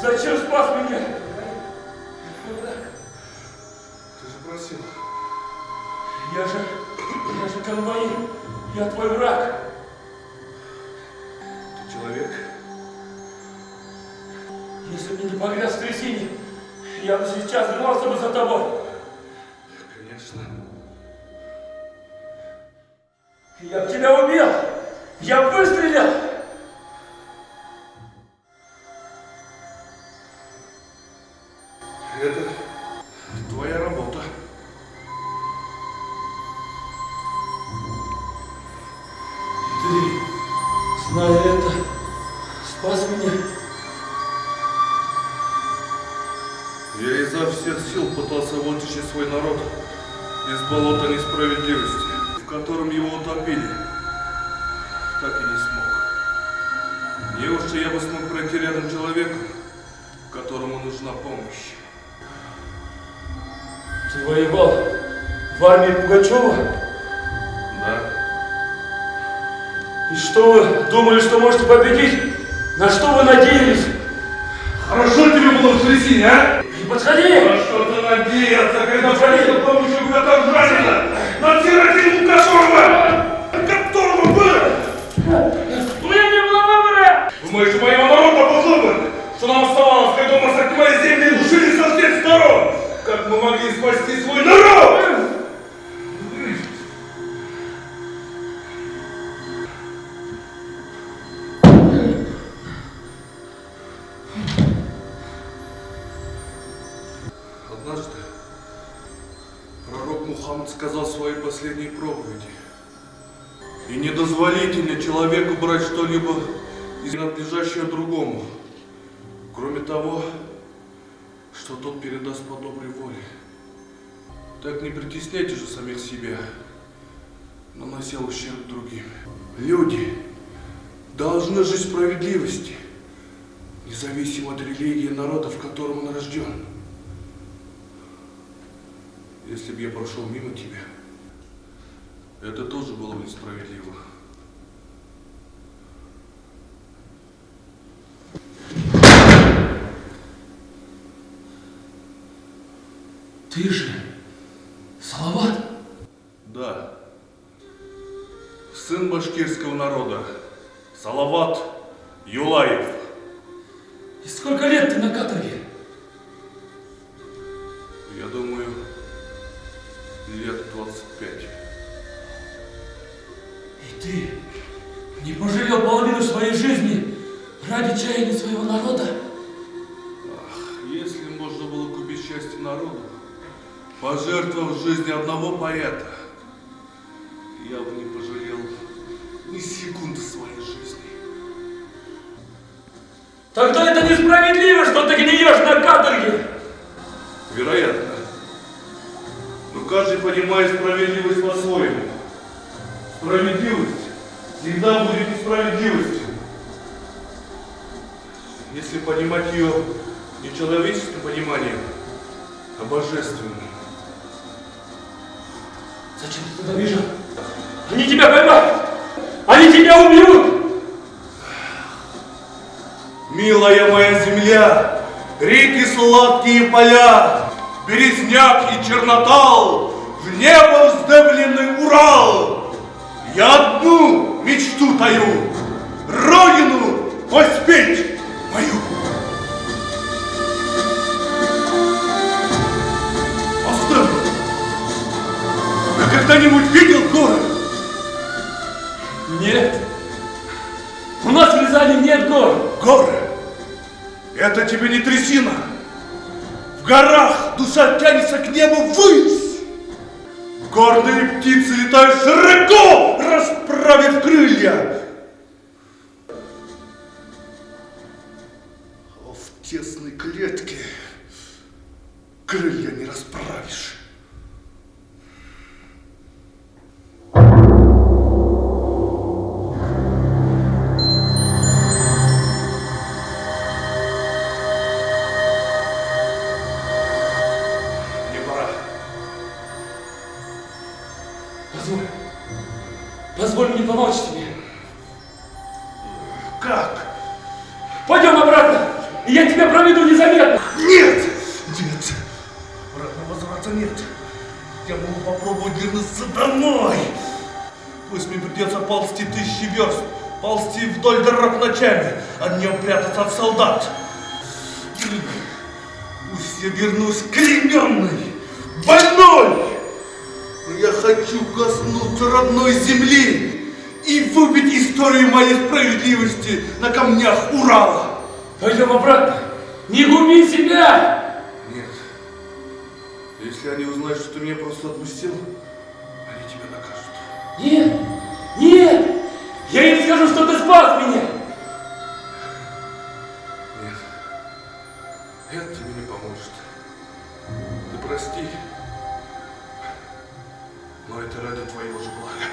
Зачем спас меня? Ты же просил. Я же конвоир. Я твой враг. Ты человек? Если бы не погряз в трясине, я бы сейчас гнался бы за тобой. Конечно. Я бы тебя убил. Я бы выстрелил. Это твоя работа. Ты, зная это, спас меня. Я изо всех сил пытался вытащить свой народ из болота несправедливости, в котором его утопили. Так и не смог. Неужто я бы смог пройти рядом человеку, которому нужна помощь? Ты воевал в армии Пугачева? Да. И что вы думали, что можете победить? На что вы надеялись? Хорошо тебе было в трясине, а? Не подходи! На что ты надеялся, когда просил помощи у каторжанина, надзиратель которого был? У меня не было выбора! Думаешь, у моего народа был выбор? Что нам оставалось, когда мы сокрывали земли и душили со всех сторон? Как мы могли спасти свой народ? Однажды пророк Мухаммад сказал в своей последней проповеди: «И не дозволительно человеку брать что-либо из принадлежащего другому, кроме того, что тот передаст по доброй воле. Так не притесняйте же самих себя, нанося ущерб другим. Люди должны жить в справедливости, независимо от религии народа, в котором он рожден. Если бы я прошел мимо тебя, это тоже было бы несправедливо». Ты же Салават? Да. Сын башкирского народа. Салават Юлаев. И сколько лет ты на каторге? Я думаю, лет 25. И ты не пожалел половину своей жизни ради чаяния своего народа? Ах, если можно было купить счастье народу, пожертвовав жизнь одного поэта, я бы не пожалел ни секунды своей жизни. Тогда это несправедливо, что ты гниешь на каторге! Вероятно. Но каждый понимает справедливость по-своему. Справедливость всегда будет несправедливостью. Если понимать ее не человеческим пониманием, а божественным. Зачем ты туда бежал? Они тебя поймают! Они тебя убьют! Милая моя земля, реки сладкие поля, березняк и чернотал, в небо вздыбленный Урал. Я одну мечту таю, родину воспеть мою. Постой! Ты когда-нибудь видел горы? Нет. У нас в Рязани нет гор. Горы! Это тебе не трясина. В горах душа тянется к небу ввысь. Гордые птицы летают широко, расправив крылья. А в тесной клетке крылья не расправишь. Позволь. Позволь мне помочь тебе. Как? Пойдем обратно, и я тебя проведу незаметно. Нет! Нет! Обратного возврата нет. Я могу попробовать вернуться домой. Пусть мне придется ползти 1000 верст, ползти вдоль дорог ночами, а днем прятаться от солдат. Пусть я вернусь клейменный, больной, но я хочу коснуться родной земли и выбить историю моей справедливости на камнях Урала. Пойдем обратно. Не губи себя! Нет. Если они узнают, что ты меня просто отпустил, они тебя накажут. Нет! Нет! Я им скажу, что ты спас меня! Нет. Это тебе не поможет. Ты прости. Но это ради твоего же блага.